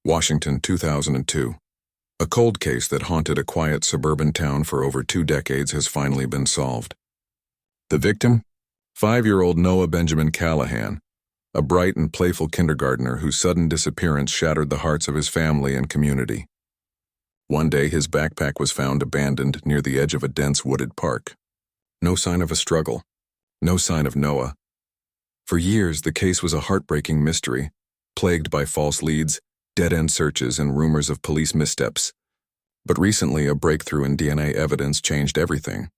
Washington, 2002. A cold case that haunted a quiet suburban town for over 2 decades has finally been solved. The victim? 5-year-old Noah Benjamin Callahan, a bright and playful kindergartner whose sudden disappearance shattered the hearts of his family and community. One day, his backpack was found abandoned near the edge of a dense wooded park. No sign of a struggle. No sign of Noah. For years, the case was a heartbreaking mystery, plagued by false leads, dead-end searches, and rumors of police missteps. But recently, a breakthrough in DNA evidence changed everything.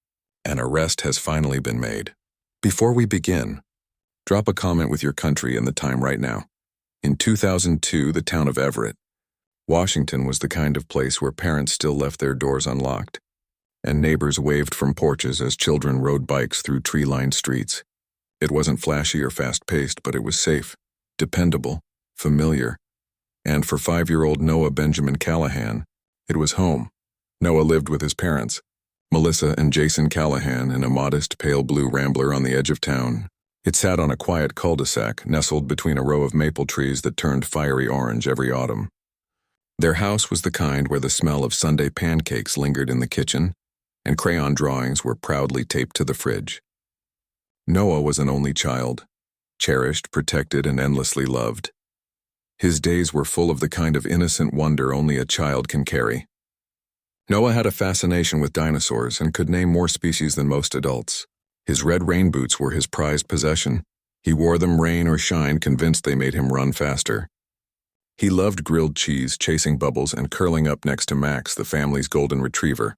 An arrest has finally been made. Before we begin, drop a comment with your country and the time right now. In 2002, the town of Everett, Washington was the kind of place where parents still left their doors unlocked, and neighbors waved from porches as children rode bikes through tree-lined streets. It wasn't flashy or fast-paced, but it was safe, dependable, familiar. And for 5-year-old Noah Benjamin Callahan, it was home. Noah lived with his parents, Melissa and Jason Callahan, in a modest pale blue Rambler on the edge of town. It sat on a quiet cul-de-sac nestled between a row of maple trees that turned fiery orange every autumn. Their house was the kind where the smell of Sunday pancakes lingered in the kitchen, and crayon drawings were proudly taped to the fridge. Noah was an only child, cherished, protected, and endlessly loved. His days were full of the kind of innocent wonder only a child can carry. Noah had a fascination with dinosaurs and could name more species than most adults. His red rain boots were his prized possession. He wore them rain or shine, convinced they made him run faster. He loved grilled cheese, chasing bubbles, and curling up next to Max, the family's golden retriever,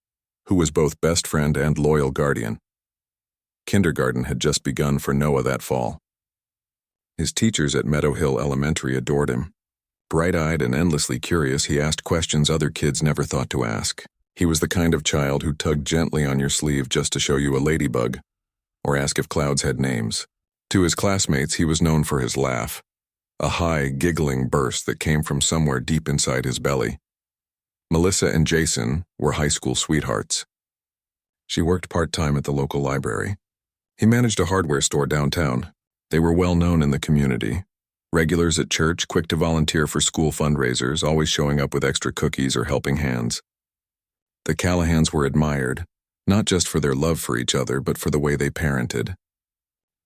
who was both best friend and loyal guardian. Kindergarten had just begun for Noah that fall. His teachers at Meadow Hill Elementary adored him. Bright-eyed and endlessly curious, he asked questions other kids never thought to ask. He was the kind of child who tugged gently on your sleeve just to show you a ladybug, or ask if clouds had names. To his classmates, he was known for his laugh, a high, giggling burst that came from somewhere deep inside his belly. Melissa and Jason were high school sweethearts. She worked part-time at the local library. He managed a hardware store downtown. They were well known in the community. Regulars at church, quick to volunteer for school fundraisers, always showing up with extra cookies or helping hands. The Callahans were admired, not just for their love for each other, but for the way they parented.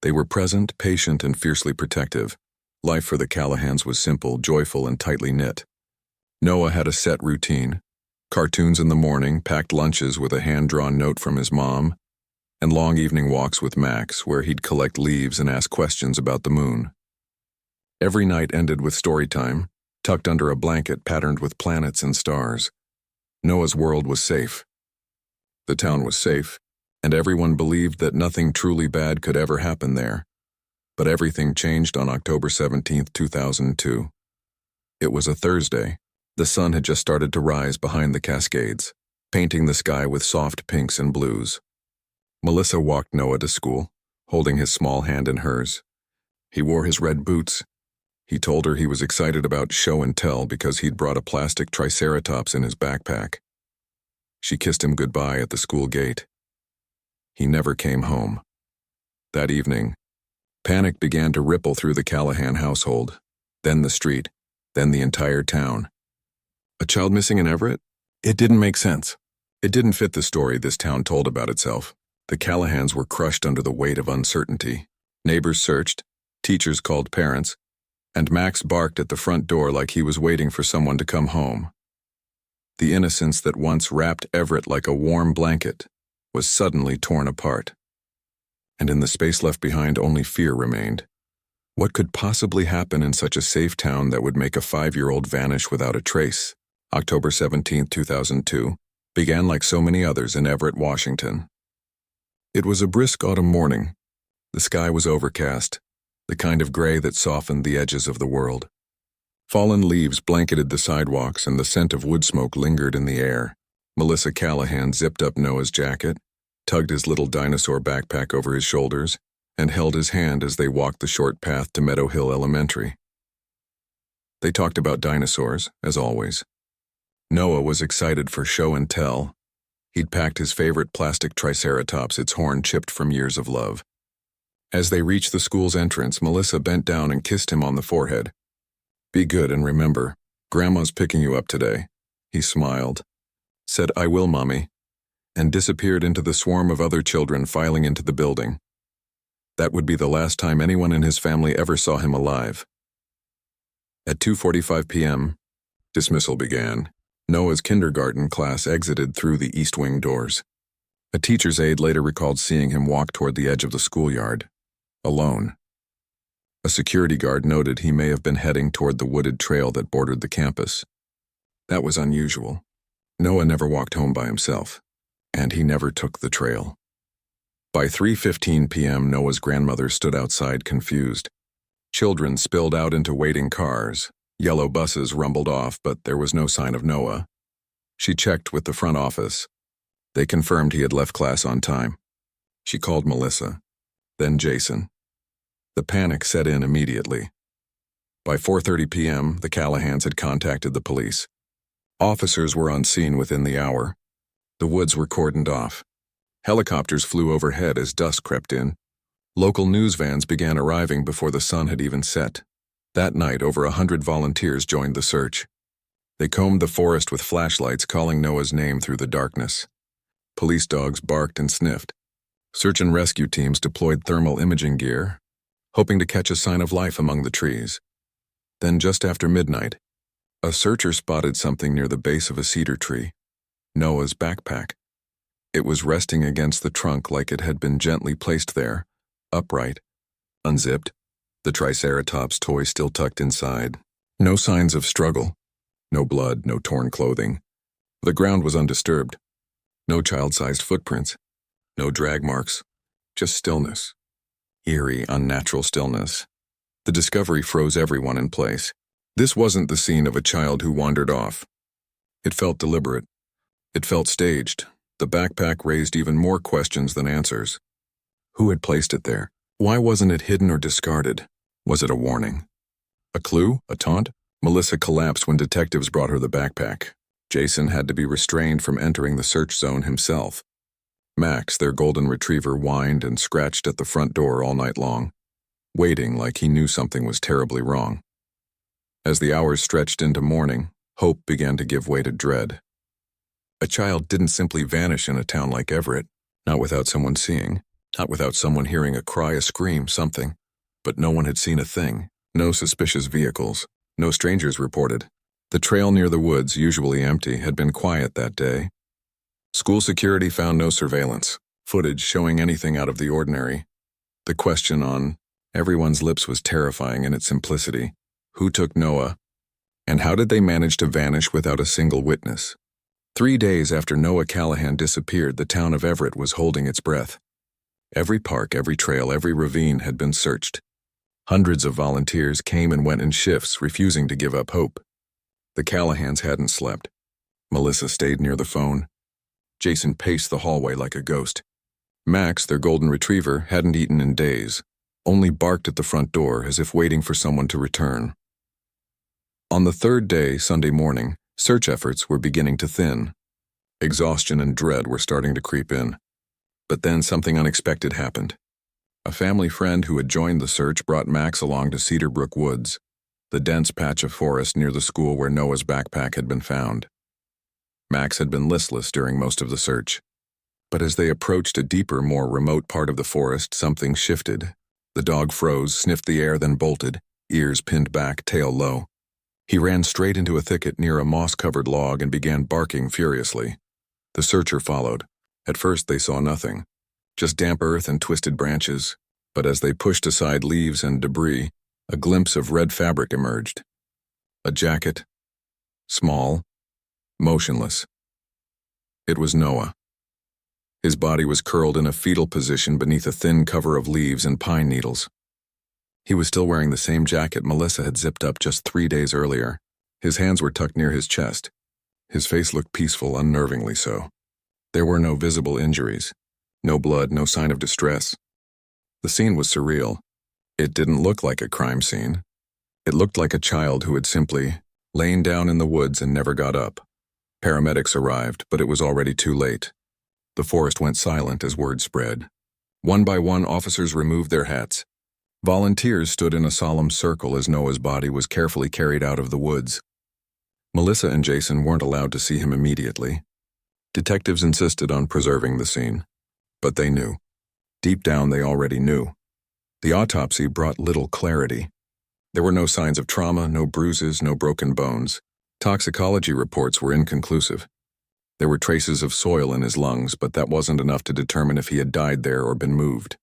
They were present, patient, and fiercely protective. Life for the Callahans was simple, joyful, and tightly knit. Noah had a set routine: cartoons in the morning, packed lunches with a hand-drawn note from his mom, and long evening walks with Max, where he'd collect leaves and ask questions about the moon. Every night ended with story time, tucked under a blanket patterned with planets and stars. Noah's world was safe. The town was safe, and everyone believed that nothing truly bad could ever happen there. But everything changed on October 17, 2002. It was a Thursday. The sun had just started to rise behind the Cascades, painting the sky with soft pinks and blues. Melissa walked Noah to school, holding his small hand in hers. He wore his red boots. He told her he was excited about show and tell because he'd brought a plastic triceratops in his backpack. She kissed him goodbye at the school gate. He never came home. That evening, panic began to ripple through the Callahan household, then the street, then the entire town. A child missing in Everett? It didn't make sense. It didn't fit the story this town told about itself. The Callahans were crushed under the weight of uncertainty. Neighbors searched, teachers called parents, and Max barked at the front door like he was waiting for someone to come home. The innocence that once wrapped Everett like a warm blanket was suddenly torn apart. And in the space left behind, only fear remained. What could possibly happen in such a safe town that would make a 5-year-old vanish without a trace? October 17, 2002, began like so many others in Everett, Washington. It was a brisk autumn morning. The sky was overcast, the kind of gray that softened the edges of the world. Fallen leaves blanketed the sidewalks and the scent of wood smoke lingered in the air. Melissa Callahan zipped up Noah's jacket, tugged his little dinosaur backpack over his shoulders, and held his hand as they walked the short path to Meadow Hill Elementary. They talked about dinosaurs, as always. Noah was excited for show and tell. He'd packed his favorite plastic triceratops, its horn chipped from years of love. As they reached the school's entrance, Melissa bent down and kissed him on the forehead. "Be good and remember, "Grandma's picking you up today." He smiled, said, "I will, Mommy," and disappeared into the swarm of other children filing into the building. That would be the last time anyone in his family ever saw him alive. At 2:45 p.m., dismissal began. Noah's kindergarten class exited through the east wing doors. A teacher's aide later recalled seeing him walk toward the edge of the schoolyard, alone. A security guard noted he may have been heading toward the wooded trail that bordered the campus. That was unusual. Noah never walked home by himself, and he never took the trail. By 3:15 p.m., Noah's grandmother stood outside confused. Children spilled out into waiting cars. Yellow buses rumbled off, but there was no sign of Noah. She checked with the front office. They confirmed he had left class on time. She called Melissa, then Jason. The panic set in immediately. By 4:30 p.m., the Callahans had contacted the police. Officers were on scene within the hour. The woods were cordoned off. Helicopters flew overhead as dusk crept in. Local news vans began arriving before the sun had even set. That night, over 100 volunteers joined the search. They combed the forest with flashlights, calling Noah's name through the darkness. Police dogs barked and sniffed. Search and rescue teams deployed thermal imaging gear, hoping to catch a sign of life among the trees. Then, just after midnight, a searcher spotted something near the base of a cedar tree. Noah's backpack. It was resting against the trunk like it had been gently placed there, upright, unzipped, the Triceratops toy still tucked inside. No signs of struggle. No blood, no torn clothing. The ground was undisturbed. No child-sized footprints. No drag marks. Just stillness. Eerie, unnatural stillness. The discovery froze everyone in place. This wasn't the scene of a child who wandered off. It felt deliberate. It felt staged. The backpack raised even more questions than answers. Who had placed it there? Why wasn't it hidden or discarded? Was it a warning? A clue? A taunt? Melissa collapsed when detectives brought her the backpack. Jason had to be restrained from entering the search zone himself. Max, their golden retriever, whined and scratched at the front door all night long, waiting like he knew something was terribly wrong. As the hours stretched into morning, hope began to give way to dread. A child didn't simply vanish in a town like Everett, not without someone seeing, not without someone hearing a cry, a scream, something. But no one had seen a thing. No suspicious vehicles. No strangers reported. The trail near the woods, usually empty, had been quiet that day. School security found no surveillance, footage showing anything out of the ordinary. The question on everyone's lips was terrifying in its simplicity. Who took Noah? And how did they manage to vanish without a single witness? 3 days after Noah Callahan disappeared, the town of Everett was holding its breath. Every park, every trail, every ravine had been searched. Hundreds of volunteers came and went in shifts, refusing to give up hope. The Callahans hadn't slept. Melissa stayed near the phone. Jason paced the hallway like a ghost. Max, their golden retriever, hadn't eaten in days, only barked at the front door as if waiting for someone to return. On the third day, Sunday morning, search efforts were beginning to thin. Exhaustion and dread were starting to creep in. But then something unexpected happened. A family friend who had joined the search brought Max along to Cedar Brook Woods, the dense patch of forest near the school where Noah's backpack had been found. Max had been listless during most of the search. But as they approached a deeper, more remote part of the forest, something shifted. The dog froze, sniffed the air, then bolted, ears pinned back, tail low. He ran straight into a thicket near a moss-covered log and began barking furiously. The searcher followed. At first they saw nothing, just damp earth and twisted branches, but as they pushed aside leaves and debris, a glimpse of red fabric emerged. A jacket, small, motionless. It was Noah. His body was curled in a fetal position beneath a thin cover of leaves and pine needles. He was still wearing the same jacket Melissa had zipped up just 3 days earlier. His hands were tucked near his chest. His face looked peaceful, unnervingly so. There were no visible injuries, no blood, no sign of distress. The scene was surreal. It didn't look like a crime scene. It looked like a child who had simply lain down in the woods and never got up. Paramedics arrived, but it was already too late. The forest went silent as word spread. One by one, officers removed their hats. Volunteers stood in a solemn circle as Noah's body was carefully carried out of the woods. Melissa and Jason weren't allowed to see him immediately. Detectives insisted on preserving the scene. But they knew. Deep down, they already knew. The autopsy brought little clarity. There were no signs of trauma, no bruises, no broken bones. Toxicology reports were inconclusive. There were traces of soil in his lungs, but that wasn't enough to determine if he had died there or been moved.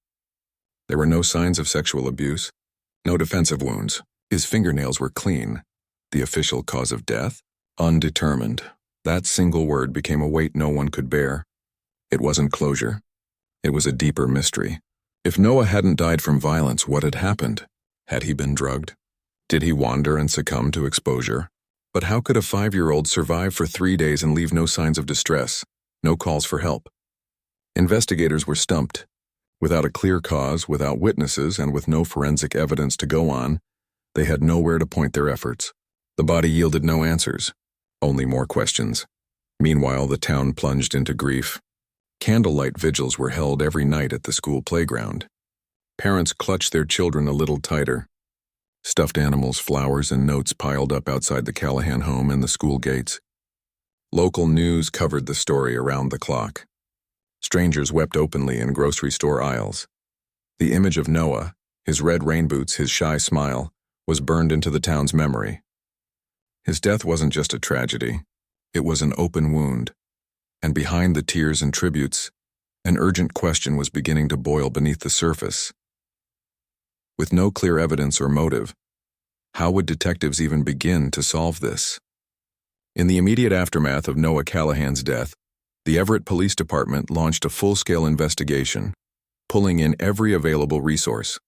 There were no signs of sexual abuse, no defensive wounds. His fingernails were clean. The official cause of death? Undetermined. That single word became a weight no one could bear. It wasn't closure. It was a deeper mystery. If Noah hadn't died from violence, what had happened? Had he been drugged? Did he wander and succumb to exposure? But how could a 5-year-old survive for 3 days and leave no signs of distress, no calls for help? Investigators were stumped. Without a clear cause, without witnesses, and with no forensic evidence to go on, they had nowhere to point their efforts. The body yielded no answers, only more questions. Meanwhile, the town plunged into grief. Candlelight vigils were held every night at the school playground. Parents clutched their children a little tighter. Stuffed animals, flowers, and notes piled up outside the Callahan home and the school gates. Local news covered the story around the clock. Strangers wept openly in grocery store aisles. The image of Noah, his red rain boots, his shy smile, was burned into the town's memory. His death wasn't just a tragedy. It was an open wound. And behind the tears and tributes, an urgent question was beginning to boil beneath the surface. With no clear evidence or motive, how would detectives even begin to solve this? In the immediate aftermath of Noah Callahan's death, the Everett Police Department launched a full-scale investigation, pulling in every available resource.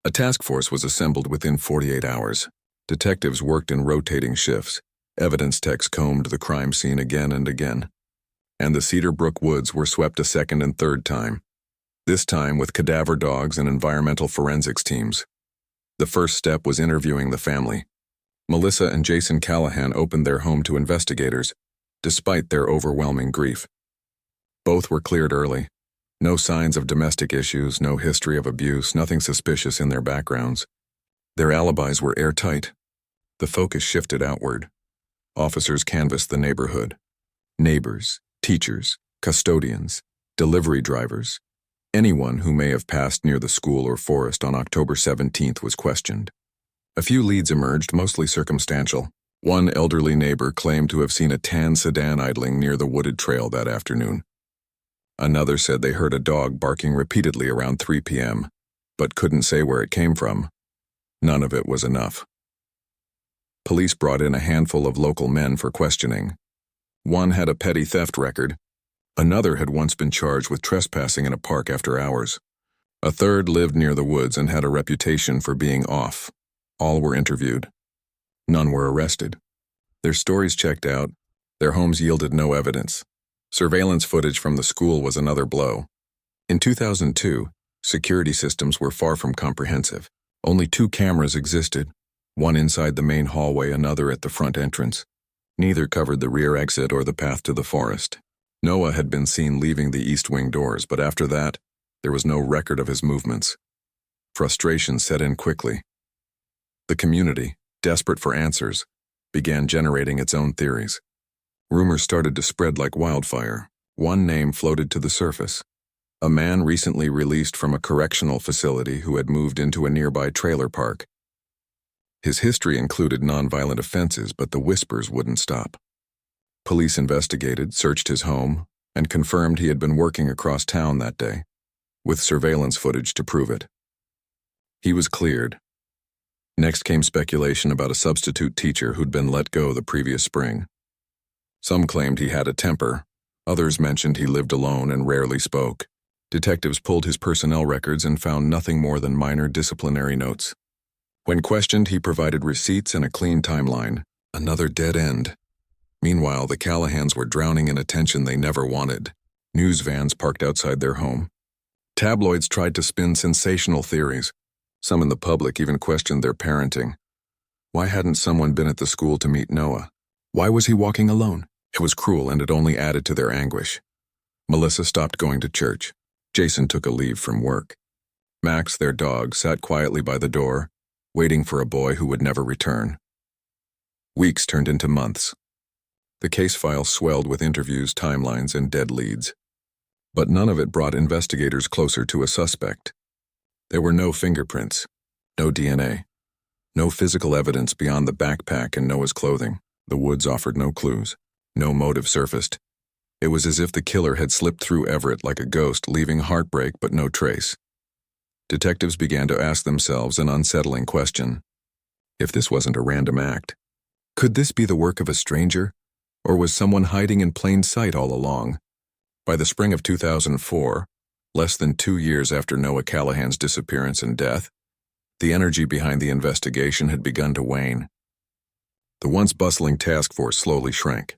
A task force was assembled within 48 hours. Detectives worked in rotating shifts. Evidence techs combed the crime scene again and again. And the Cedar Brook woods were swept a second and third time. This time with cadaver dogs and environmental forensics teams. The first step was interviewing the family. Melissa and Jason Callahan opened their home to investigators, despite their overwhelming grief. Both were cleared early. No signs of domestic issues, no history of abuse, nothing suspicious in their backgrounds. Their alibis were airtight. The focus shifted outward. Officers canvassed the neighborhood. Neighbors, teachers, custodians, delivery drivers. Anyone who may have passed near the school or forest on October 17th was questioned. A few leads emerged, mostly circumstantial. One elderly neighbor claimed to have seen a tan sedan idling near the wooded trail that afternoon. Another said they heard a dog barking repeatedly around 3 p.m., but couldn't say where it came from. None of it was enough. Police brought in a handful of local men for questioning. One had a petty theft record. Another had once been charged with trespassing in a park after hours. A third lived near the woods and had a reputation for being off. All were interviewed. None were arrested. Their stories checked out. Their homes yielded no evidence. Surveillance footage from the school was another blow. In 2002, security systems were far from comprehensive. Only 2 cameras existed, one inside the main hallway, another at the front entrance. Neither covered the rear exit or the path to the forest. Noah had been seen leaving the east wing doors, but after that, there was no record of his movements. Frustration set in quickly. The community, desperate for answers, began generating its own theories. Rumors started to spread like wildfire. One name floated to the surface. A man recently released from a correctional facility who had moved into a nearby trailer park. His history included nonviolent offenses, but the whispers wouldn't stop. Police investigated, searched his home, and confirmed he had been working across town that day, with surveillance footage to prove it. He was cleared. Next came speculation about a substitute teacher who'd been let go the previous spring. Some claimed he had a temper. Others mentioned he lived alone and rarely spoke. Detectives pulled his personnel records and found nothing more than minor disciplinary notes. When questioned, he provided receipts and a clean timeline. Another dead end. Meanwhile, the Callahans were drowning in attention they never wanted. News vans parked outside their home. Tabloids tried to spin sensational theories. Some in the public even questioned their parenting. Why hadn't someone been at the school to meet Noah? Why was he walking alone? It was cruel, and it only added to their anguish. Melissa stopped going to church. Jason took a leave from work. Max, their dog, sat quietly by the door, waiting for a boy who would never return. Weeks turned into months. The case file swelled with interviews, timelines, and dead leads. But none of it brought investigators closer to a suspect. There were no fingerprints, no DNA, no physical evidence beyond the backpack and Noah's clothing. The woods offered no clues. No motive surfaced. It was as if the killer had slipped through Everett like a ghost, leaving heartbreak but no trace. Detectives began to ask themselves an unsettling question. If this wasn't a random act, could this be the work of a stranger, or was someone hiding in plain sight all along? By the spring of 2004, less than 2 years after Noah Callahan's disappearance and death, the energy behind the investigation had begun to wane. The once bustling task force slowly shrank.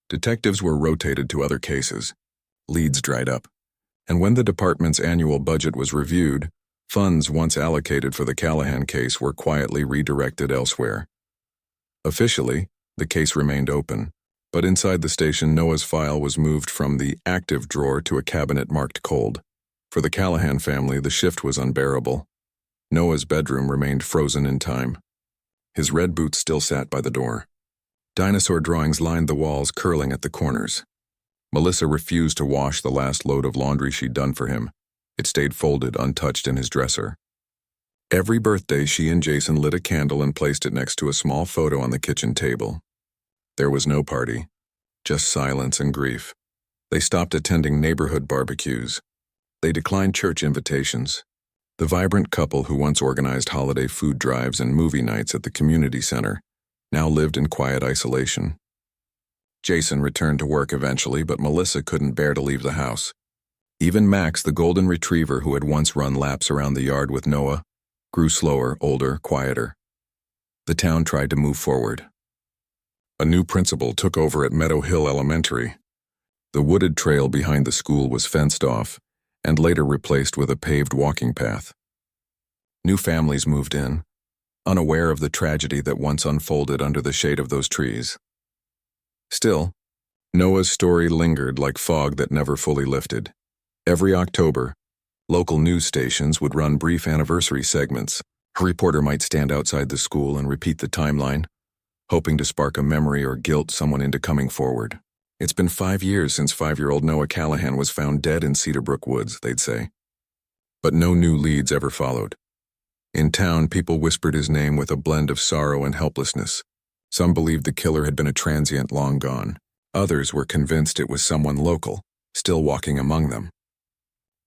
Detectives were rotated to other cases. Leads dried up. And when the department's annual budget was reviewed, funds once allocated for the Callahan case were quietly redirected elsewhere. Officially, the case remained open, but inside the station, Noah's file was moved from the active drawer to a cabinet marked cold. For the Callahan family, the shift was unbearable. Noah's bedroom remained frozen in time. His red boots still sat by the door. Dinosaur drawings lined the walls, curling at the corners. Melissa refused to wash the last load of laundry she'd done for him. It stayed folded, untouched in his dresser. Every birthday, she and Jason lit a candle and placed it next to a small photo on the kitchen table. There was no party, just silence and grief. They stopped attending neighborhood barbecues. They declined church invitations. The vibrant couple who once organized holiday food drives and movie nights at the community center now lived in quiet isolation. Jason returned to work eventually, but Melissa couldn't bear to leave the house. Even Max, the golden retriever who had once run laps around the yard with Noah, grew slower, older, quieter. The town tried to move forward. A new principal took over at Meadow Hill Elementary. The wooded trail behind the school was fenced off, and later replaced with a paved walking path. New families moved in, unaware of the tragedy that once unfolded under the shade of those trees. Still, Noah's story lingered like fog that never fully lifted. Every October, local news stations would run brief anniversary segments. A reporter might stand outside the school and repeat the timeline, hoping to spark a memory or guilt someone into coming forward. It's been 5 years since 5-year-old Noah Callahan was found dead in Cedarbrook Woods, they'd say. But no new leads ever followed. In town, people whispered his name with a blend of sorrow and helplessness. Some believed the killer had been a transient long gone. Others were convinced it was someone local, still walking among them.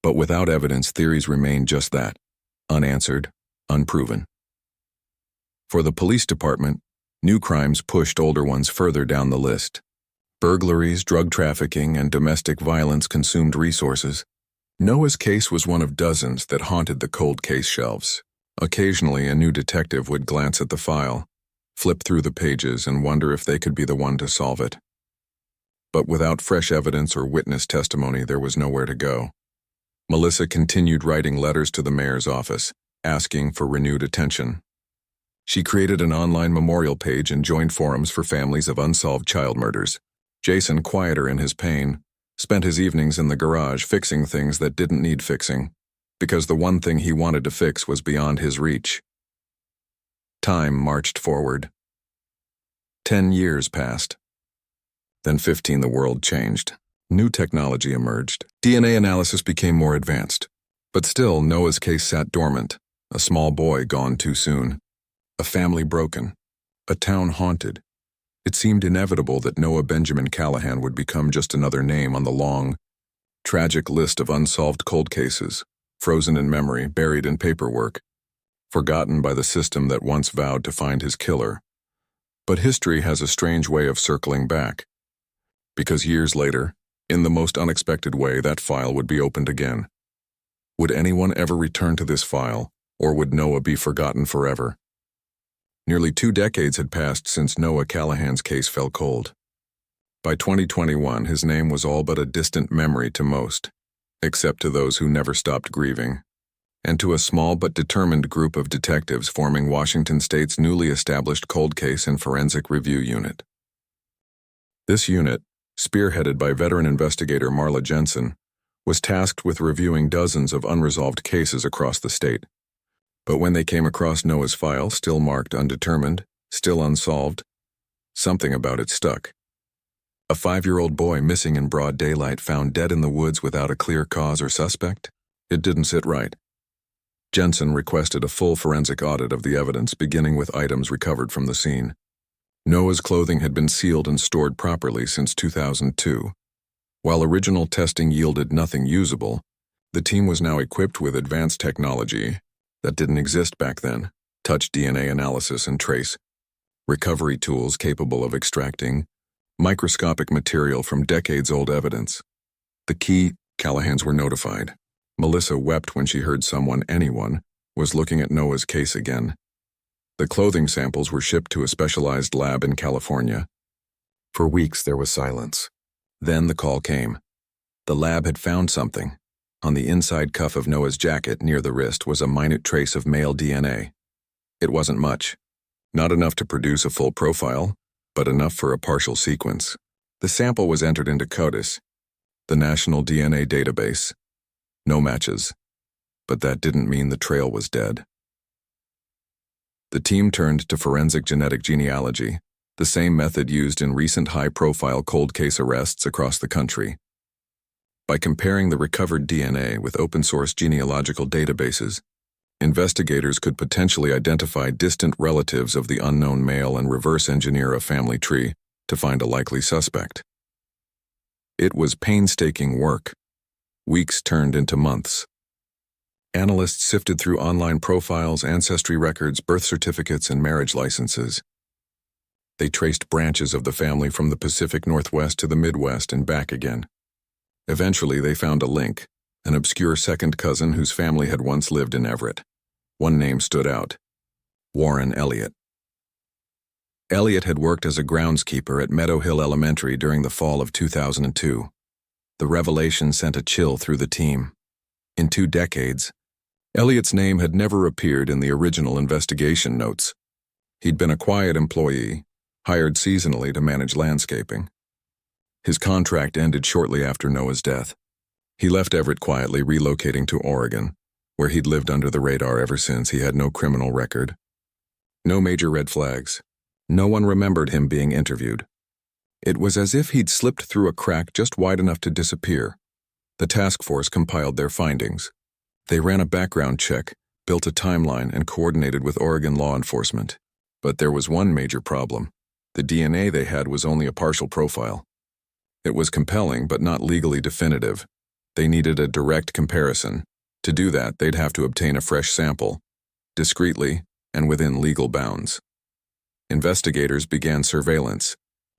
But without evidence, theories remained just that, unanswered, unproven. For the police department, new crimes pushed older ones further down the list. Burglaries, drug trafficking, and domestic violence consumed resources. Noah's case was one of dozens that haunted the cold case shelves. Occasionally, a new detective would glance at the file, flip through the pages, and wonder if they could be the one to solve it. But without fresh evidence or witness testimony, there was nowhere to go. Melissa continued writing letters to the mayor's office, asking for renewed attention. She created an online memorial page and joined forums for families of unsolved child murders. Jason, quieter in his pain, spent his evenings in the garage fixing things that didn't need fixing, because the one thing he wanted to fix was beyond his reach. Time marched forward. 10 years passed. Then 15, the world changed. New technology emerged. DNA analysis became more advanced. But still, Noah's case sat dormant. A small boy gone too soon. A family broken. A town haunted. It seemed inevitable that Noah Benjamin Callahan would become just another name on the long, tragic list of unsolved cold cases, frozen in memory, buried in paperwork, forgotten by the system that once vowed to find his killer. But history has a strange way of circling back. Because years later, in the most unexpected way, that file would be opened again. Would anyone ever return to this file, or would Noah be forgotten forever? Nearly 2 decades had passed since Noah Callahan's case fell cold. By 2021, his name was all but a distant memory to most, except to those who never stopped grieving, and to a small but determined group of detectives forming Washington State's newly established Cold Case and Forensic Review Unit. This unit, spearheaded by veteran investigator Marla Jensen, was tasked with reviewing dozens of unresolved cases across the state. But when they came across Noah's file, still marked undetermined, still unsolved, something about it stuck. A 5-year-old boy missing in broad daylight found dead in the woods without a clear cause or suspect? It didn't sit right. Jensen requested a full forensic audit of the evidence, beginning with items recovered from the scene. Noah's clothing had been sealed and stored properly since 2002. While original testing yielded nothing usable, the team was now equipped with advanced technology that didn't exist back then: touch DNA analysis and trace recovery tools capable of extracting microscopic material from decades-old evidence. The key: Callahans were notified. Melissa wept when she heard anyone, was looking at Noah's case again. The clothing samples were shipped to a specialized lab in California. For weeks there was silence. Then the call came. The lab had found something. On the inside cuff of Noah's jacket near the wrist was a minute trace of male DNA. It wasn't much. Not enough to produce a full profile, but enough for a partial sequence. The sample was entered into CODIS, the National DNA Database. No matches. But that didn't mean the trail was dead. The team turned to forensic genetic genealogy, the same method used in recent high-profile cold case arrests across the country. By comparing the recovered DNA with open-source genealogical databases, investigators could potentially identify distant relatives of the unknown male and reverse engineer a family tree to find a likely suspect. It was painstaking work. Weeks turned into months. Analysts sifted through online profiles, ancestry records, birth certificates, and marriage licenses. They traced branches of the family from the Pacific Northwest to the Midwest and back again. Eventually, they found a link: an obscure second cousin whose family had once lived in Everett. One name stood out: Warren Elliott. Elliott had worked as a groundskeeper at Meadow Hill Elementary during the fall of 2002. The revelation sent a chill through the team. In 2 decades, Elliott's name had never appeared in the original investigation notes. He'd been a quiet employee, hired seasonally to manage landscaping. His contract ended shortly after Noah's death. He left Everett quietly, relocating to Oregon, where he'd lived under the radar ever since. He had no criminal record. No major red flags. No one remembered him being interviewed. It was as if he'd slipped through a crack just wide enough to disappear. The task force compiled their findings. They ran a background check, built a timeline, and coordinated with Oregon law enforcement. But there was one major problem. The DNA they had was only a partial profile. It was compelling, but not legally definitive. They needed a direct comparison. To do that, they'd have to obtain a fresh sample, discreetly and within legal bounds. Investigators began surveillance.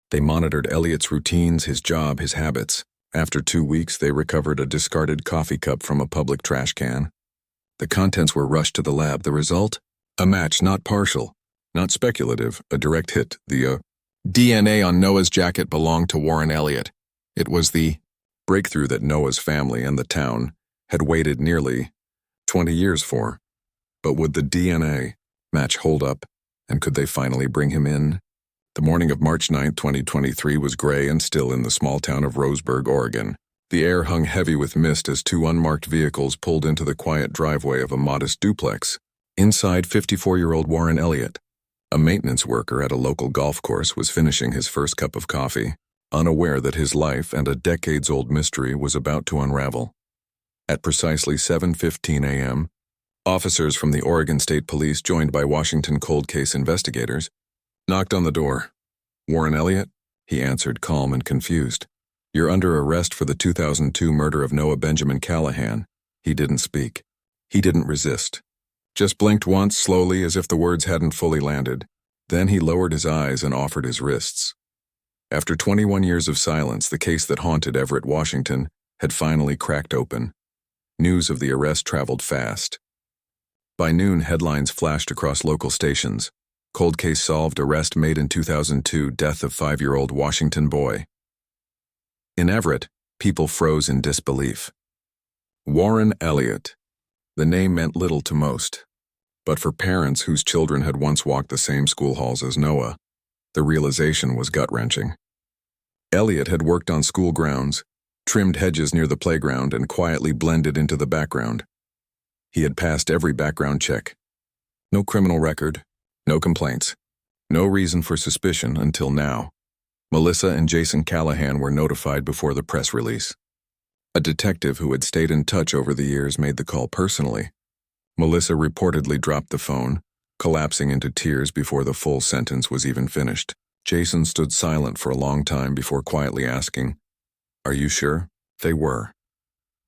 They monitored Elliott's routines, his job, his habits. After 2 weeks, they recovered a discarded coffee cup from a public trash can. The contents were rushed to the lab. The result? A match, not partial, not speculative, a direct hit. The DNA on Noah's jacket belonged to Warren Elliott. It was the breakthrough that Noah's family and the town had waited nearly 20 years for. But would the DNA match hold up, and could they finally bring him in? The morning of March 9, 2023 was gray and still in the small town of Roseburg, Oregon. The air hung heavy with mist as 2 unmarked vehicles pulled into the quiet driveway of a modest duplex. Inside, 54-year-old Warren Elliott, a maintenance worker at a local golf course, was finishing his first cup of coffee, unaware that his life and a decades-old mystery was about to unravel. At precisely 7:15 a.m., officers from the Oregon State Police, joined by Washington cold case investigators, knocked on the door. "Warren Elliott?" He answered, calm and confused. "You're under arrest for the 2002 murder of Noah Benjamin Callahan." He didn't speak. He didn't resist. Just blinked once, slowly, as if the words hadn't fully landed. Then he lowered his eyes and offered his wrists. After 21 years of silence, the case that haunted Everett, Washington, had finally cracked open. News of the arrest traveled fast. By noon, headlines flashed across local stations. Cold case solved, arrest made in 2002, death of 5-year-old Washington boy. In Everett, people froze in disbelief. Warren Elliott. The name meant little to most. But for parents whose children had once walked the same school halls as Noah, the realization was gut-wrenching. Elliott had worked on school grounds, trimmed hedges near the playground, and quietly blended into the background. He had passed every background check. No criminal record, no complaints, no reason for suspicion until now. Melissa and Jason Callahan were notified before the press release. A detective who had stayed in touch over the years made the call personally. Melissa reportedly dropped the phone, collapsing into tears before the full sentence was even finished. Jason stood silent for a long time before quietly asking, "Are you sure?" They were.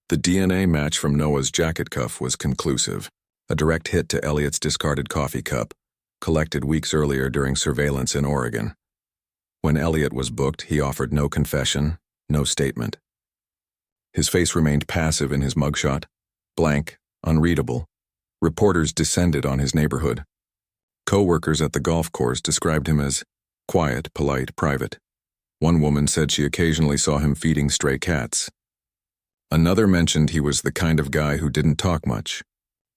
The DNA match from Noah's jacket cuff was conclusive, a direct hit to Elliot's discarded coffee cup, collected weeks earlier during surveillance in Oregon. When Elliot was booked, he offered no confession, no statement. His face remained passive in his mugshot, blank, unreadable. Reporters descended on his neighborhood. Co-workers at the golf course described him as quiet, polite, private. One woman said she occasionally saw him feeding stray cats. Another mentioned he was the kind of guy who didn't talk much,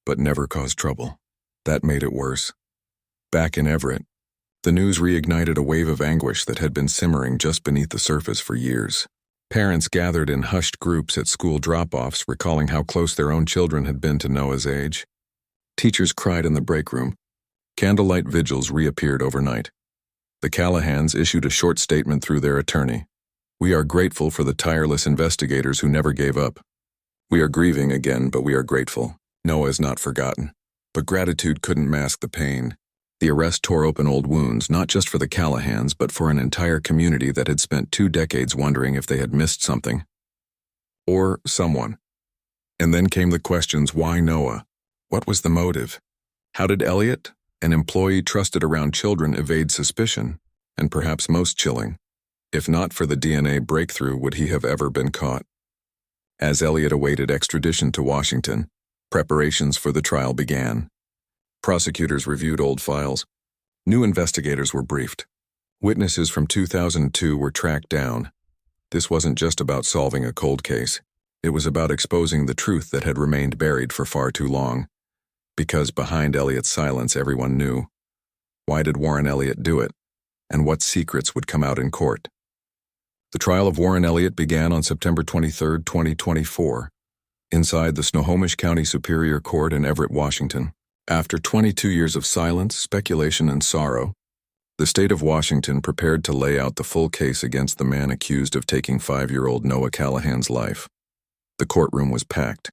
but never caused trouble. That made it worse. Back in Everett, the news reignited a wave of anguish that had been simmering just beneath the surface for years. Parents gathered in hushed groups at school drop-offs, recalling how close their own children had been to Noah's age. Teachers cried in the break room. Candlelight vigils reappeared overnight. The Callahans issued a short statement through their attorney. "We are grateful for the tireless investigators who never gave up. We are grieving again, but we are grateful. Noah is not forgotten." But gratitude couldn't mask the pain. The arrest tore open old wounds, not just for the Callahans, but for an entire community that had spent 2 decades wondering if they had missed something. Or someone. And then came the questions: why Noah? What was the motive? How did Elliot, an employee trusted around children, evade suspicion? And perhaps most chilling, if not for the DNA breakthrough, would he have ever been caught? As Elliot awaited extradition to Washington, preparations for the trial began. Prosecutors reviewed old files. New investigators were briefed. Witnesses from 2002 were tracked down. This wasn't just about solving a cold case. It was about exposing the truth that had remained buried for far too long. Because behind Elliot's silence, everyone knew. Why did Warren Elliott do it? And what secrets would come out in court? The trial of Warren Elliott began on September 23, 2024, inside the Snohomish County Superior Court in Everett, Washington. After 22 years of silence, speculation, and sorrow, the state of Washington prepared to lay out the full case against the man accused of taking 5-year-old Noah Callahan's life. The courtroom was packed.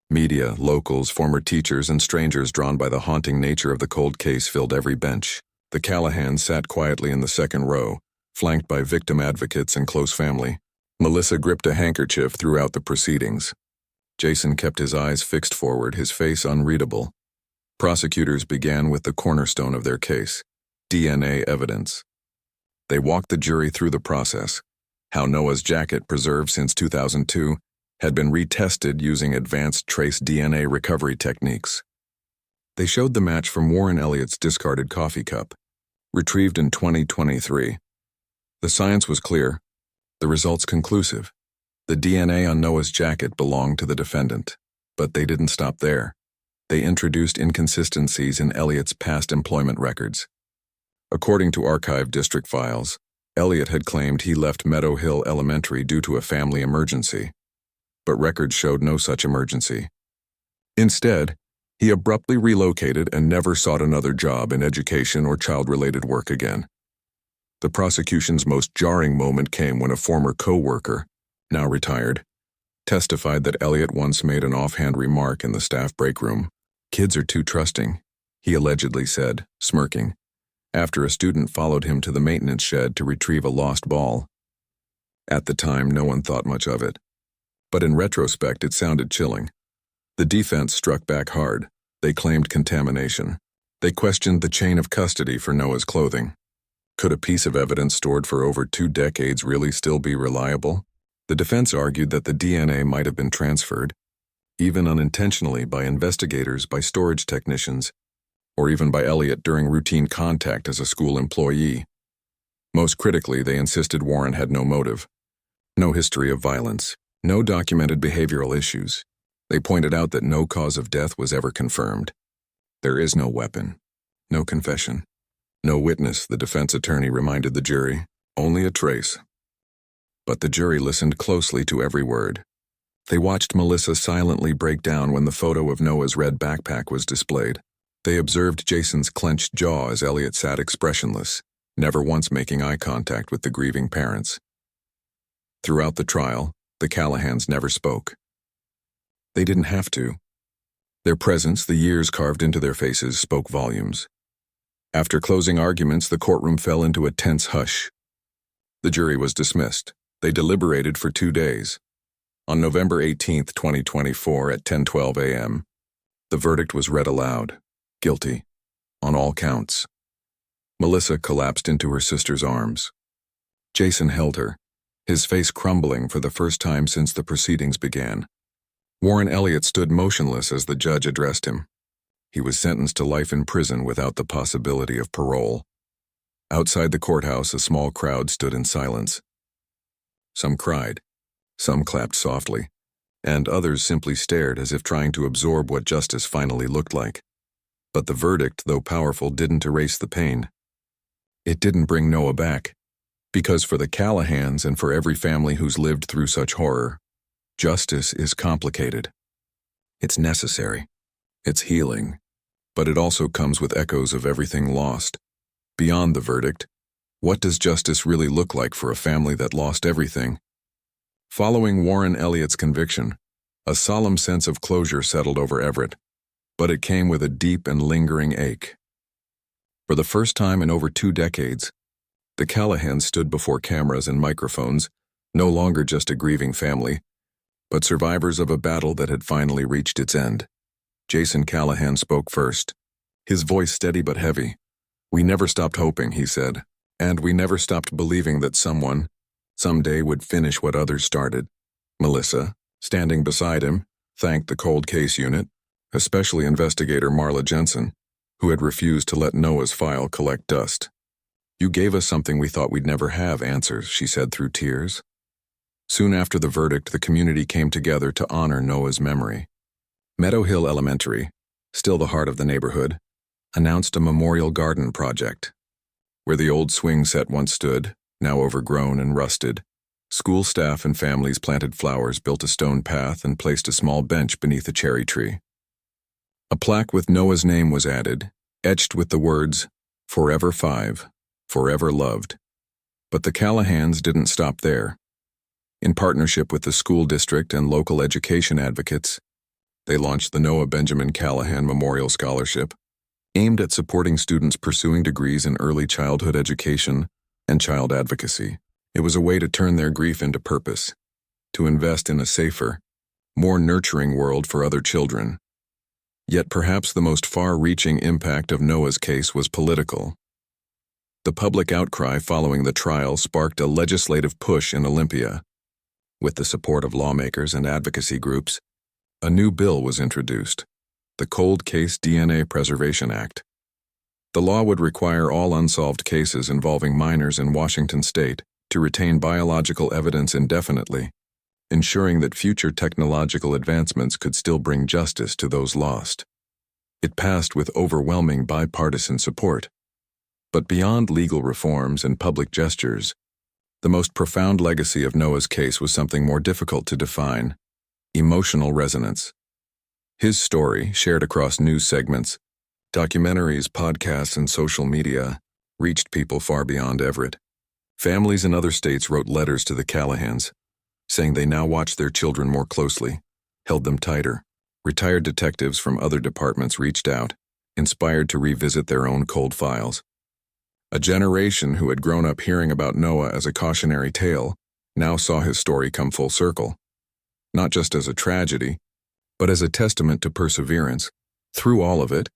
Media, locals, former teachers, and strangers drawn by the haunting nature of the cold case filled every bench. The Callahans sat quietly in the second row, flanked by victim advocates and close family. Melissa gripped a handkerchief throughout the proceedings. Jason kept his eyes fixed forward, his face unreadable. Prosecutors began with the cornerstone of their case: DNA evidence. They walked the jury through the process: how Noah's jacket, preserved since 2002, had been retested using advanced trace DNA recovery techniques. They showed the match from Warren Elliott's discarded coffee cup, retrieved in 2023. The science was clear, the results conclusive. The DNA on Noah's jacket belonged to the defendant. But they didn't stop there. They introduced inconsistencies in Elliott's past employment records. According to archived district files, Elliott had claimed he left Meadow Hill Elementary due to a family emergency. But records showed no such emergency. Instead, he abruptly relocated and never sought another job in education or child-related work again. The prosecution's most jarring moment came when a former co-worker, now retired, testified that Elliott once made an offhand remark in the staff break room. "Kids are too trusting," he allegedly said, smirking, after a student followed him to the maintenance shed to retrieve a lost ball. At the time, no one thought much of it. But in retrospect, it sounded chilling. The defense struck back hard. They claimed contamination. They questioned the chain of custody for Noah's clothing. Could a piece of evidence stored for over 2 decades really still be reliable? The defense argued that the DNA might have been transferred, even unintentionally, by investigators, by storage technicians, or even by Elliott during routine contact as a school employee. Most critically, they insisted Warren had no motive, no history of violence, no documented behavioral issues. They pointed out that no cause of death was ever confirmed. There is no weapon, no confession, no witness, the defense attorney reminded the jury, only a trace. But the jury listened closely to every word. They watched Melissa silently break down when the photo of Noah's red backpack was displayed. They observed Jason's clenched jaw as Elliott sat expressionless, never once making eye contact with the grieving parents. Throughout the trial, the Callahans never spoke. They didn't have to. Their presence, the years carved into their faces, spoke volumes. After closing arguments, the courtroom fell into a tense hush. The jury was dismissed. They deliberated for 2 days. On November 18, 2024, at 10:12 a.m., the verdict was read aloud. Guilty. On all counts. Melissa collapsed into her sister's arms. Jason held her, his face crumbling for the first time since the proceedings began. Warren Elliott stood motionless as the judge addressed him. He was sentenced to life in prison without the possibility of parole. Outside the courthouse, a small crowd stood in silence. Some cried, some clapped softly, and others simply stared as if trying to absorb what justice finally looked like. But the verdict, though powerful, didn't erase the pain. It didn't bring Noah back, because for the Callahans and for every family who's lived through such horror, justice is complicated. It's necessary. It's healing. But it also comes with echoes of everything lost. Beyond the verdict, what does justice really look like for a family that lost everything? Following Warren Elliott's conviction, a solemn sense of closure settled over Everett, but it came with a deep and lingering ache. For the first time in over 2 decades, the Callahans stood before cameras and microphones, no longer just a grieving family, but survivors of a battle that had finally reached its end. Jason Callahan spoke first, his voice steady but heavy. "We never stopped hoping," he said, "and we never stopped believing that someone, someday, would finish what others started." Melissa, standing beside him, thanked the cold case unit, especially investigator Marla Jensen, who had refused to let Noah's file collect dust. "You gave us something we thought we'd never have, answers," she said through tears. Soon after the verdict, the community came together to honor Noah's memory. Meadow Hill Elementary, still the heart of the neighborhood, announced a memorial garden project. Where the old swing set once stood, now overgrown and rusted, school staff and families planted flowers, built a stone path, and placed a small bench beneath a cherry tree. A plaque with Noah's name was added, etched with the words, "Forever 5, forever loved." But the Callahans didn't stop there. In partnership with the school district and local education advocates, they launched the Noah Benjamin Callahan Memorial Scholarship, aimed at supporting students pursuing degrees in early childhood education and child advocacy. It was a way to turn their grief into purpose, to invest in a safer, more nurturing world for other children. Yet perhaps the most far-reaching impact of Noah's case was political. The public outcry following the trial sparked a legislative push in Olympia. With the support of lawmakers and advocacy groups, a new bill was introduced, the Cold Case DNA Preservation Act. The law would require all unsolved cases involving minors in Washington state to retain biological evidence indefinitely, ensuring that future technological advancements could still bring justice to those lost. It passed with overwhelming bipartisan support. But beyond legal reforms and public gestures, the most profound legacy of Noah's case was something more difficult to define: emotional resonance. His story, shared across news segments, documentaries, podcasts, and social media, reached people far beyond Everett. Families in other states wrote letters to the Callahans, saying they now watched their children more closely, held them tighter. Retired detectives from other departments reached out, inspired to revisit their own cold files. A generation who had grown up hearing about Noah as a cautionary tale now saw his story come full circle, not just as a tragedy, but as a testament to perseverance. Through all of it,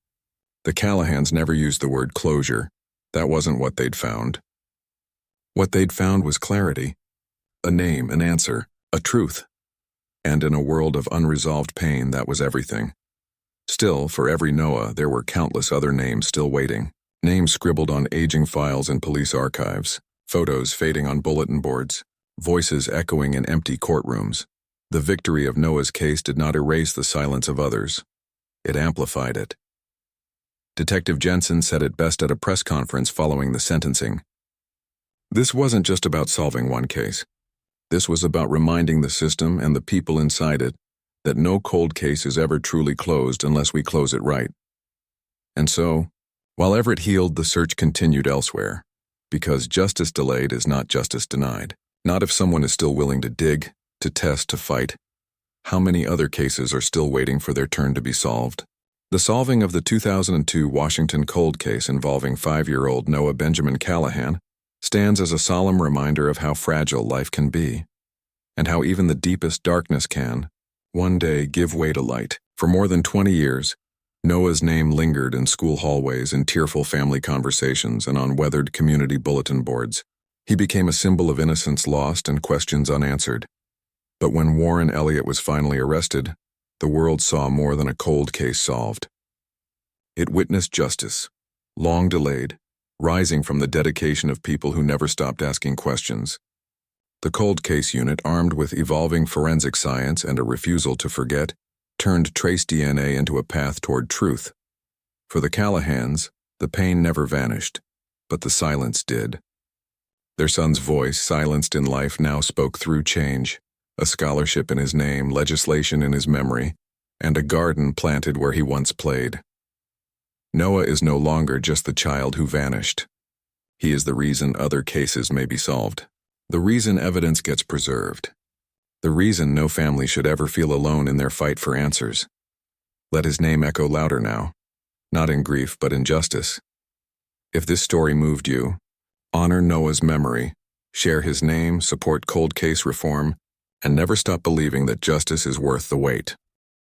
the Callahans never used the word closure. That wasn't what they'd found. What they'd found was clarity, a name, an answer, a truth. And in a world of unresolved pain, that was everything. Still, for every Noah, there were countless other names still waiting. Names scribbled on aging files in police archives, photos fading on bulletin boards, voices echoing in empty courtrooms. The victory of Noah's case did not erase the silence of others. It amplified it. Detective Jensen said it best at a press conference following the sentencing. This wasn't just about solving one case. This was about reminding the system and the people inside it that no cold case is ever truly closed unless we close it right. And so, while Everett healed, the search continued elsewhere. Because justice delayed is not justice denied. Not if someone is still willing to dig, to test, to fight. How many other cases are still waiting for their turn to be solved? The solving of the 2002 Washington cold case involving 5-year-old Noah Benjamin Callahan stands as a solemn reminder of how fragile life can be, and how even the deepest darkness can, one day, give way to light. For more than 20 years, Noah's name lingered in school hallways, in tearful family conversations, and on weathered community bulletin boards. He became a symbol of innocence lost and questions unanswered. But when Warren Elliott was finally arrested, the world saw more than a cold case solved. It witnessed justice, long delayed, rising from the dedication of people who never stopped asking questions. The cold case unit, armed with evolving forensic science and a refusal to forget, turned trace DNA into a path toward truth. For the Callahans, the pain never vanished, but the silence did. Their son's voice, silenced in life, now spoke through change, a scholarship in his name, legislation in his memory, and a garden planted where he once played. Noah is no longer just the child who vanished. He is the reason other cases may be solved, the reason evidence gets preserved, the reason no family should ever feel alone in their fight for answers. Let his name echo louder now, not in grief but in justice. If this story moved you, honor Noah's memory, share his name, support cold case reform, and never stop believing that justice is worth the wait.